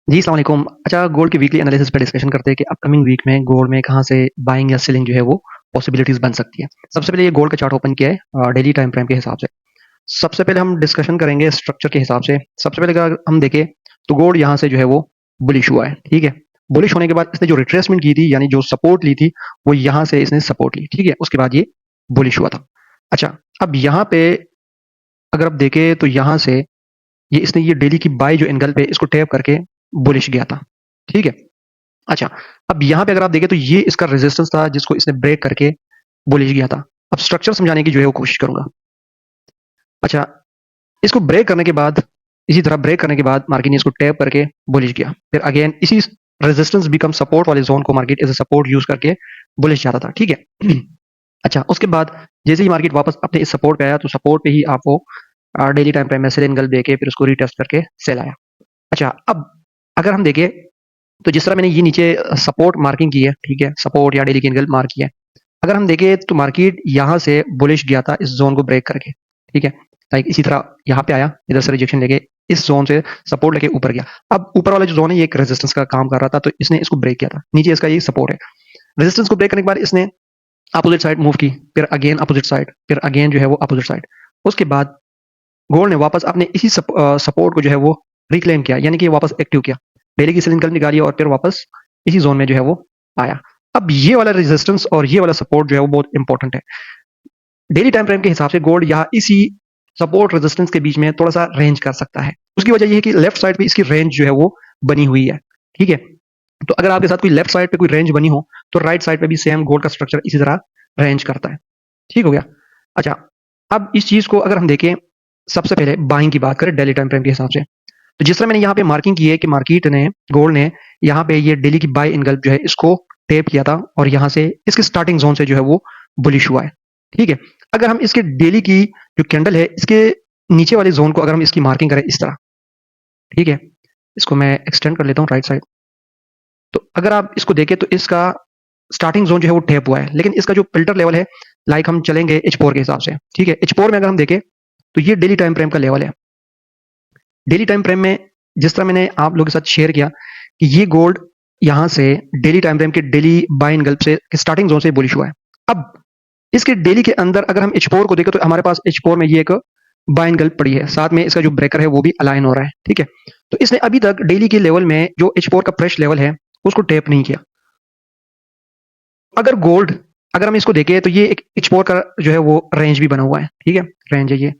जी, अस्सलाम वालेकुम। अच्छा, गोल्ड की वीकली एनालिसिस पे डिस्कशन करते हैं कि अपकमिंग वीक में गोल्ड में कहाँ से बाइंग या सेलिंग जो है वो पॉसिबिलिटीज़ बन सकती है। सबसे पहले ये गोल्ड का चार्ट ओपन किया है डेली टाइम फ्रेम के हिसाब से। सबसे पहले हम डिस्कशन करेंगे स्ट्रक्चर के हिसाब से। सबसे पहले अगर हम देखें तो गोल्ड यहाँ से जो है वो बुलिश हुआ है, ठीक है? बुलिश होने के बाद इसने जो रिट्रेसमेंट की थी यानी जो सपोर्ट ली थी, वो यहाँ से इसने सपोर्ट ली, ठीक है? उसके बाद ये बुलिश हुआ था। अच्छा, अब यहाँ पे अगर आप देखें तो यहाँ से इसने ये डेली की बाय जो एंगल पे इसको टैप करके बुलिश गया था, ठीक है? अच्छा, अब यहाँ पे अगर आप देखें तो ये इसका रेजिस्टेंस था जिसको इसने ब्रेक करके बुलिश गया था। अब स्ट्रक्चर समझाने की जो है वो कोशिश करूंगा। अच्छा, इसको ब्रेक करने के बाद इसी तरह ब्रेक करने के बाद मार्केट ने इसको टैप करके बुलिश किया। फिर अगेन इसी रेजिस्टेंस बिकम सपोर्ट वाले जोन को market as a support use करके बुलिश जाता था, ठीक है? अच्छा, उसके बाद जैसे ही मार्केट वापस अपने इस सपोर्ट पे आया तो सपोर्ट पे ही आपको डेली टाइम फ्रेम में सेल एंगल देके फिर उसको रीटेस्ट करके सेल आया। अच्छा, अब अगर हम देखें तो जिस तरह मैंने ये नीचे सपोर्ट मार्किंग की है, ठीक है? सपोर्ट या डेली कैंडल मार्क किया है। अगर हम देखें तो मार्केट यहाँ से बुलिश गया था इस जोन को ब्रेक करके, ठीक है? लाइक इसी तरह यहाँ पे आया, इधर से रिजेक्शन लेके इस जोन से सपोर्ट लेके ऊपर गया। अब ऊपर वाला जो जोन है ये एक रेजिस्टेंस का काम कर रहा था, तो इसने इसको ब्रेक किया था। नीचे इसका ये सपोर्ट है। रेजिस्टेंस को ब्रेक करने के बाद इसने अपोजिट साइड मूव की, फिर अगेन अपोजिट साइड, फिर अगेन जो है वो अपोजिट साइड। उसके बाद गोल्ड ने वापस अपने इसी सपोर्ट को जो है वो रिक्लेम किया, यानी कि वापस एक्टिव किया। डेली की सेलिंग कल निकाली और फिर वापस इसी जोन में जो है वो आया। अब ये वाला रेजिस्टेंस और ये वाला सपोर्ट जो है वो बहुत इंपॉर्टेंट है। डेली टाइम फ्रेम के हिसाब से गोल्ड यहाँ इसी सपोर्ट रेजिस्टेंस के बीच में थोड़ा सा रेंज कर सकता है। उसकी वजह ये है कि लेफ्ट साइड पे इसकी रेंज जो है वो बनी हुई है, ठीक है? तो अगर आपके साथ कोई लेफ्ट साइड पे कोई रेंज बनी हो तो राइट साइड पे भी सेम गोल्ड का स्ट्रक्चर इसी तरह रेंज करता है। ठीक हो गया? अच्छा, अब इस चीज को अगर हम देखें, सबसे पहले बाइंग की बात करें डेली टाइम फ्रेम के हिसाब से, तो जिस तरह मैंने यहाँ पे मार्किंग की है कि मार्केट ने गोल्ड ने यहाँ पे ये डेली की बाय इनगल्फ जो है इसको टेप किया था और यहाँ से इसके स्टार्टिंग जोन से जो है वो बुलिश हुआ है, ठीक है? अगर हम इसके डेली की जो कैंडल है इसके नीचे वाले जोन को अगर हम इसकी मार्किंग करें इस तरह, ठीक है? इसको मैं एक्सटेंड कर लेता हूँ राइट साइड। तो अगर आप इसको देखें तो इसका स्टार्टिंग जोन जो है वो टैप हुआ है, लेकिन इसका जो फिल्टर लेवल है, लाइक हम चलेंगे H4 के हिसाब से, ठीक है? H4 में अगर हम देखें तो ये डेली टाइम फ्रेम का लेवल है। डेली टाइम फ्रेम में जिस तरह मैंने आप लोगों के साथ शेयर किया कि ये गोल्ड यहाँ से डेली टाइम फ्रेम के डेली बाय एंड गल्फ से स्टार्टिंग जोन से बुलिश हुआ है। अब इसके डेली के अंदर अगर हम H4 को देखें तो हमारे पास H4 में ये एक बाय एंड गल्फ पड़ी है, साथ में इसका जो ब्रेकर है वो भी अलाइन हो रहा है, ठीक है? तो इसने अभी तक डेली के लेवल में जो H4 का फ्रेश लेवल है उसको टैप नहीं किया। अगर गोल्ड अगर हम इसको देखें तो ये एक H4 का जो है वो रेंज भी बना हुआ है, ठीक है? रेंज है ये।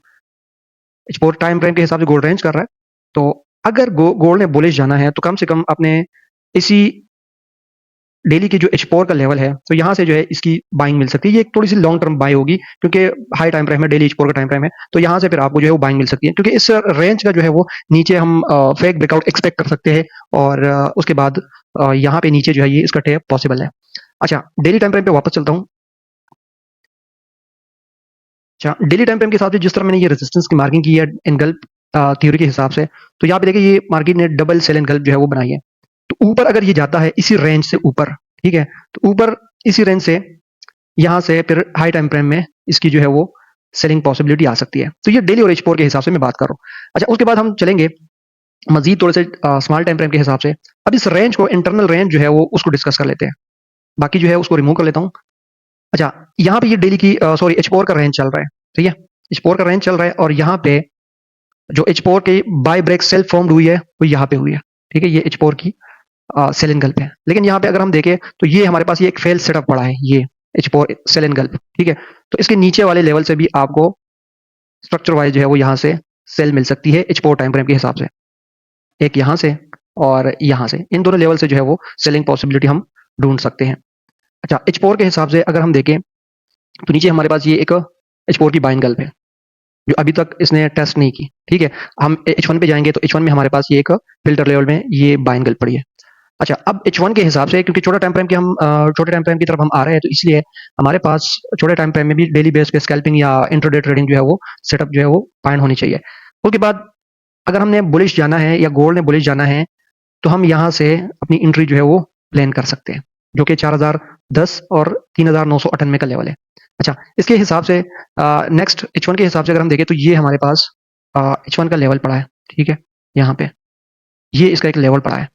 H4 टाइम फ्रेम के हिसाब से गोल्ड रेंज कर रहा है। तो अगर गोल्ड ने बुलिश जाना है तो कम से कम अपने इसी डेली की जो H4 का लेवल है तो यहाँ से जो है इसकी बाइंग मिल सकती है। ये एक थोड़ी सी लॉन्ग टर्म बाय होगी क्योंकि हाई टाइम फ्रेम है, डेली H4 का टाइम फ्रेम है, तो यहाँ से फिर आपको जो है वो बाइंग मिल सकती है क्योंकि इस रेंज का जो है वो नीचे हम फेक ब्रेकआउट एक्सपेक्ट कर सकते हैं और उसके बाद यहाँ पे नीचे जो है ये इसका टेप पॉसिबल है। अच्छा, डेली टाइम फ्रेम पे वापस चलता हूँ। अच्छा, डेली टाइम फ्रेम के हिसाब से जिस तरह मैंने ये रेजिस्टेंस की मार्किंग की है एनगल्फ थ्योरी के हिसाब से, तो यहाँ पे देखिए ये मार्केट ने डबल सेल एनगल्फ जो है वो बनाई है। तो ऊपर अगर ये जाता है इसी रेंज से ऊपर, ठीक है? तो ऊपर इसी रेंज से यहाँ से फिर हाई टाइम फ्रेम में इसकी जो है वो सेलिंग पॉसिबिलिटी आ सकती है। तो ये डेली और H4 के हिसाब से मैं बात कर रहा हूँ। अच्छा, उसके बाद हम चलेंगे मजीद थोड़े से स्मॉल टाइम फ्रेम के हिसाब से। अब इस रेंज को इंटरनल रेंज जो है वो उसको डिस्कस कर लेते हैं। बाकी जो है उसको रिमूव कर लेता हूँ। अच्छा, यहाँ पे ये डेली की सॉरी H4 का रेंज चल रहा है, ठीक है? H4 का रेंज चल रहा है और यहाँ पे जो H4 की बाय ब्रेक सेल फॉर्म्ड हुई है वो यहाँ पे हुई है, ठीक है? ये H4 की सेल इन गल्फ है। लेकिन यहाँ पे अगर हम देखें तो ये हमारे पास ये एक फेल सेटअप पड़ा है, ये H4 सेल इन गल्फ, ठीक है? तो इसके नीचे वाले लेवल से भी आपको स्ट्रक्चर वाइज जो है वो यहाँ से सेल मिल सकती है H4 टाइम फ्रेम के हिसाब से। एक यहाँ से और यहाँ से, इन दोनों लेवल से जो है वो सेलिंग पॉसिबिलिटी हम ढूंढ सकते हैं। अच्छा, H4 के हिसाब से अगर हम देखें तो नीचे हमारे पास ये एक H4 की बाइंग गल्फ है जो अभी तक इसने टेस्ट नहीं की, ठीक है? हम H1 पे जाएंगे तो H1 में हमारे पास ये एक फिल्टर लेवल में ये बाइंग गल्फ पड़ी है। अच्छा, अब H1 के हिसाब से क्योंकि छोटा टाइम फ्रेम की हम छोटे टाइम फ्रेम की तरफ हम आ रहे हैं तो इसलिए हमारे पास छोटे टाइम फ्रेम में भी डेली बेस पे स्कैल्पिंग या इंट्राडे ट्रेडिंग जो है वो सेटअप जो है वो फाइंड होनी चाहिए। उसके बाद अगर हमने बुलिश जाना है या गोल्ड ने बुलिश जाना है तो हम यहाँ से अपनी एंट्री जो है वो प्लान कर सकते हैं, जो कि 4010 और 3998 का लेवल है। अच्छा, इसके हिसाब से नेक्स्ट H1 के हिसाब से अगर हम देखें तो ये हमारे पास H1 का लेवल पड़ा है, ठीक है? यहाँ पे ये इसका एक लेवल पड़ा है।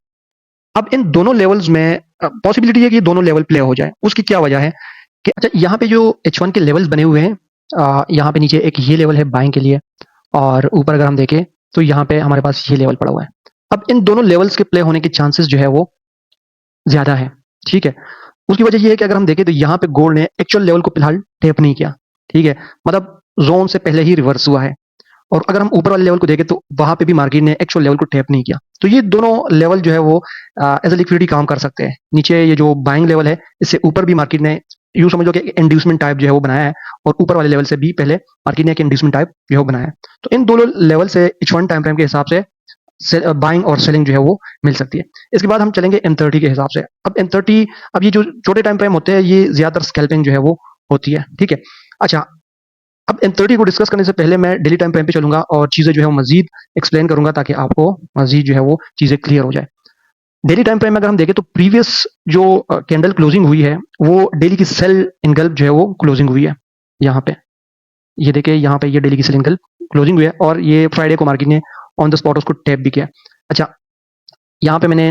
अब इन दोनों लेवल्स में पॉसिबिलिटी है कि ये दोनों लेवल प्ले हो जाए। उसकी क्या वजह है कि अच्छा यहाँ पे जो H1 के लेवल्स बने हुए हैं, यहाँ पे नीचे एक ये लेवल है बाइंग के लिए, और ऊपर अगर हम देखें तो यहाँ पे हमारे पास ये लेवल पड़ा हुआ है। अब इन दोनों लेवल्स के प्ले होने के चांसेस जो है वो ज़्यादा है, ठीक है? उसकी वजह ये है कि अगर हम देखें तो यहाँ पे गोल्ड ने एक्चुअल लेवल को फिलहाल टैप नहीं किया, ठीक है? मतलब ज़ोन से पहले ही रिवर्स हुआ है। और अगर हम ऊपर वाले लेवल को देखें तो वहाँ पे भी मार्केट ने एक्चुअल लेवल को टैप नहीं किया। तो ये दोनों लेवल जो है वो एज़ अ लिक्विडिटी काम कर सकते हैं। नीचे ये जो बाइंग लेवल है, इससे ऊपर भी मार्केट ने यूँ समझ लो कि इंड्यूसमेंट टाइप जो है वो बनाया है, और ऊपर वाले लेवल से भी पहले मार्केट ने एक इंड्यूसमेंट टाइप जो है वो बनाया है। तो इन दोनों लेवल से H1 टाइम फ्रेम के हिसाब से बाइंग और सेलिंग जो है वो मिल सकती है। इसके बाद हम चलेंगे M30 के हिसाब से। अब M30, अब ये जो छोटे टाइम फ्रेम होते हैं ये ज़्यादातर स्कैल्पिंग जो है वो होती है, ठीक है? अच्छा, अब M30 को डिस्कस करने से पहले मैं डेली टाइम फ्रेम पे चलूँगा और चीज़ें जो है वो मज़ीद एक्सप्लेन करूँगा ताकि आपको मज़ीद जो है वो चीज़ें क्लियर हो जाए। डेली टाइम फ्रेम में अगर हम देखें तो प्रीवियस जो कैंडल क्लोजिंग हुई है, वो डेली की सेल इनगल्फ जो है वो क्लोजिंग हुई है, यहाँ पे। ये देखिए यहाँ पे ये डेली की सेल इनगल्फ क्लोजिंग हुई है, और ये फ्राइडे को मार्केट ने ऑन द स्पॉट उसको टैप भी किया। अच्छा, यहाँ पे मैंने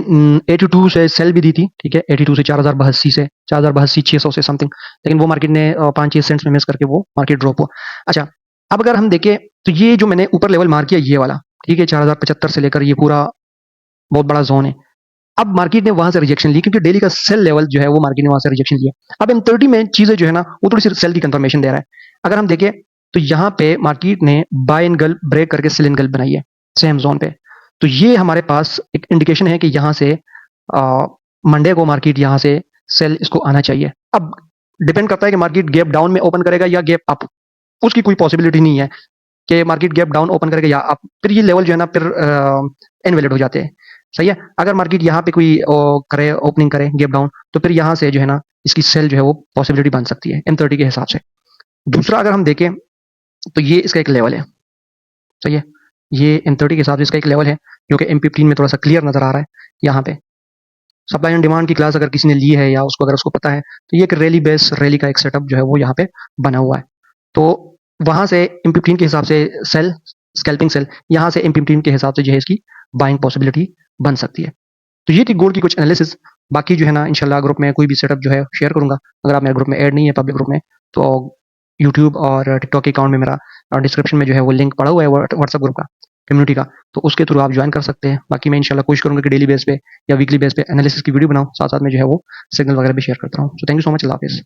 82 से सेल भी दी थी, ठीक है? 82 से 4082 से 4082 600 से समथिंग, लेकिन वो मार्केट ने 5-6 सेंट्स में मिस करके वो मार्केट ड्रॉप हुआ। अच्छा, अब अगर हम देखें तो ये जो मैंने ऊपर लेवल मार्क किया ये वाला, ठीक है? 4075 से लेकर ये पूरा बहुत बड़ा ज़ोन है। अब मार्केट ने वहाँ से रिजेक्शन ली क्योंकि डेली का सेल लेवल जो है वो मार्केट ने वहाँ से रिजेक्शन लिया। अब M30 में चीज़ें जो है ना वो थोड़ी-सी सेल की कंफर्मेशन दे रहा है। अगर हम देखें तो यहाँ पे मार्केट ने बाय एंड गल्फ ब्रेक करके सेल एंड गल्फ बनाई है, सेम ज़ोन पे। तो ये हमारे पास एक इंडिकेशन है कि यहाँ से मंडे को मार्केट यहाँ से सेल इसको आना चाहिए। अब डिपेंड करता है कि मार्केट गैप डाउन में ओपन करेगा या गैप अप, उसकी कोई पॉसिबिलिटी नहीं है कि मार्केट गैप डाउन ओपन करेगा या अप, फिर ये लेवल जो है ना फिर इनवैलिड हो जाते हैं। सही है? अगर मार्केट यहाँ पे कोई करे ओपनिंग करे गैप डाउन, तो फिर यहाँ से जो है ना इसकी सेल जो है वो पॉसिबिलिटी बन सकती है M30 के हिसाब से। दूसरा अगर हम देखें तो ये इसका एक लेवल है, सही है? ये M30 के हिसाब से इसका एक लेवल है जो कि M15 में थोड़ा-सा क्लियर नज़र आ रहा है यहाँ पे। सप्लाई एंड डिमांड की क्लास अगर किसी ने ली है या उसको अगर उसको पता है, तो ये एक रैली का एक सेटअप जो है वो यहाँ पे बना हुआ है। तो वहाँ से M15 के हिसाब से सेल, स्कैल्पिंग सेल, यहाँ से M15 के हिसाब से जो है इसकी बाइंग पॉसिबिलिटी बन सकती है। तो ये थी गोल्ड की कुछ एनालिसिस। बाकी जो है ना इंशाल्लाह ग्रुप में कोई भी सेटअप जो है शेयर करूँगा। अगर आप मेरे ग्रुप में ऐड नहीं है पब्लिक ग्रुप में, तो यूट्यूब और टिकटॉक के अकाउंट में मेरा डिस्क्रिप्शन में जो है वो लिंक पड़ा हुआ है व्हाट्सएप ग्रुप का, कम्युनिटी का, तो उसके थ्रू आप ज्वाइन कर सकते हैं। बाकी मैं इंशाल्लाह कोशिश करूँगा कि डेली बेस पे या वीकली बेस पे एनालिसिस की वीडियो बनाऊँ, साथ-साथ में जो है वो सिग्नल वगैरह भी शेयर करता रहूँ। So thank you so much, अल्लाह हाफ़िज़।